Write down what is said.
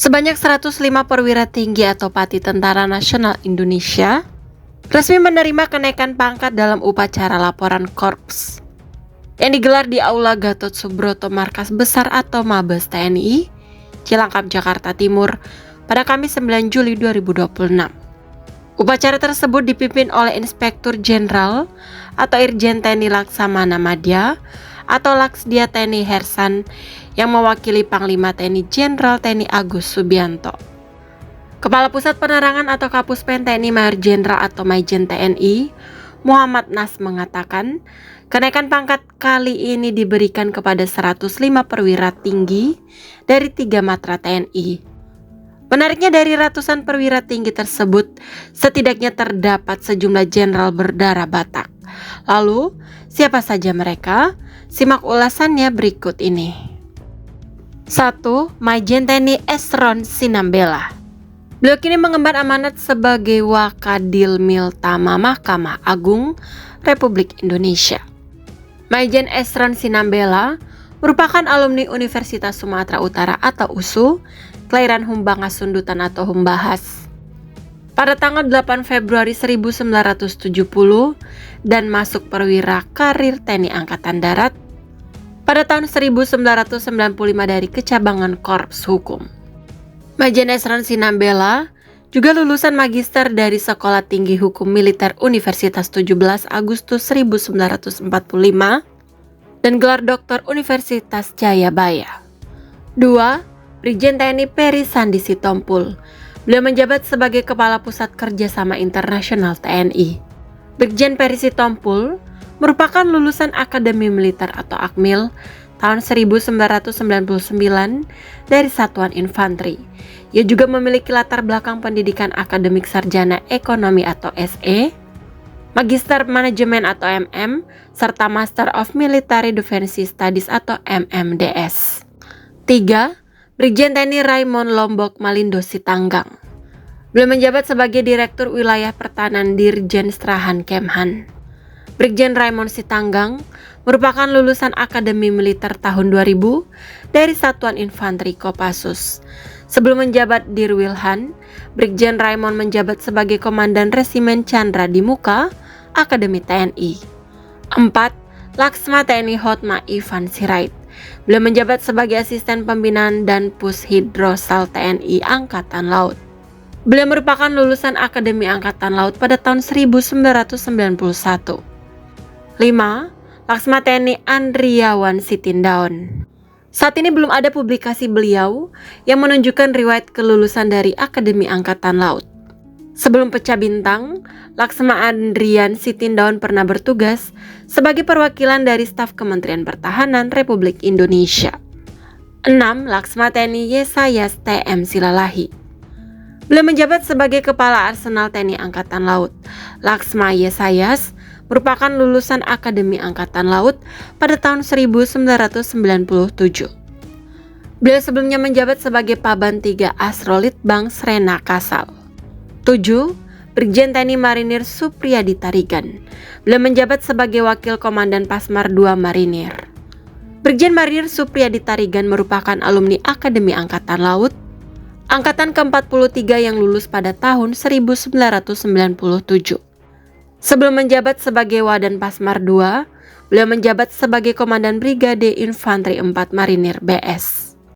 Sebanyak 105 perwira tinggi atau Pati Tentara Nasional Indonesia resmi menerima kenaikan pangkat dalam upacara laporan Korps yang digelar di Aula Gatot Subroto Markas Besar atau Mabes TNI, Cilangkap, Jakarta Timur pada Kamis 9 Juli 2026. Upacara tersebut dipimpin oleh Inspektur Jenderal atau Irjen TNI Laksamana Madya atau Laksdia TNI Hersan yang mewakili Panglima TNI Jenderal TNI Agus Subianto. Kepala Pusat Penerangan atau Kapuspen TNI Mayor Jenderal atau Maijen TNI Muhammad Nas mengatakan, kenaikan pangkat kali ini diberikan kepada 105 perwira tinggi dari 3 matra TNI. Menariknya, dari ratusan perwira tinggi tersebut, setidaknya terdapat sejumlah jenderal berdarah Batak. Lalu, siapa saja mereka? Simak ulasannya berikut ini. 1. Maijen TNI Esron Sinambela. Beliau kini mengemban amanat sebagai Wakadil Miltama Mahkamah Agung Republik Indonesia. Maijen Esron Sinambela merupakan alumni Universitas Sumatera Utara atau USU, kelahiran Humbangas Sundutan atau Humbahas pada tanggal 8 Februari 1970 dan masuk perwira karir TNI Angkatan Darat pada tahun 1995 dari kecabangan Korps Hukum. Maijen Esron Sinambela juga lulusan magister dari Sekolah Tinggi Hukum Militer Universitas 17 Agustus 1945 dan gelar doktor Universitas Jayabaya. 2. Brigjen TNI Peri Sandi Sitompul. Beliau menjabat sebagai Kepala Pusat Kerjasama Internasional TNI. Brigjen Peri Sitompul merupakan lulusan Akademi Militer atau Akmil tahun 1999 dari Satuan Infanteri. Ia juga memiliki latar belakang pendidikan akademik sarjana ekonomi atau SE, Magister Manajemen atau MM, serta Master of Military Defense Studies atau MMDS. 3. Brigjen TNI Raymond Lombok Malindo Sitanggang. Beliau menjabat sebagai Direktur Wilayah Pertahanan Dirjen Strahan Kemhan. Brigjen Raymond Sitanggang merupakan lulusan Akademi Militer tahun 2000 dari Satuan Infanteri Kopassus. Sebelum menjabat Dirwilhan, Brigjen Raymond menjabat sebagai Komandan Resimen Chandra di Muka, Akademi TNI. 4. Laksma TNI Hotma Ivan Sirait. Beliau menjabat sebagai Asisten Pembinaan dan Pushidrosal TNI Angkatan Laut. Beliau merupakan lulusan Akademi Angkatan Laut pada tahun 1991. 5. Laksma TNI Andriawan Sitindaun. Saat ini belum ada publikasi beliau yang menunjukkan riwayat kelulusan dari Akademi Angkatan Laut. Sebelum pecah bintang, Laksma Andrian Sitindaun pernah bertugas sebagai perwakilan dari staf Kementerian Pertahanan Republik Indonesia. 6. Laksma TNI Yesayas TM Silalahi. Beliau menjabat sebagai Kepala Arsenal TNI Angkatan Laut. Laksma Yesayas merupakan lulusan Akademi Angkatan Laut pada tahun 1997. Beliau sebelumnya menjabat sebagai Paban 3 Asrolitbang Srena Kasal. 7. Brigjen TNI Marinir Supriyadi Tarigan. Beliau menjabat sebagai Wakil Komandan Pasmar 2 Marinir. Brigjen Marinir Supriyadi Tarigan merupakan alumni Akademi Angkatan Laut, Angkatan ke-43 yang lulus pada tahun 1997. Sebelum menjabat sebagai Wadan Pasmar 2, beliau menjabat sebagai Komandan Brigade Infanteri 4 Marinir BS.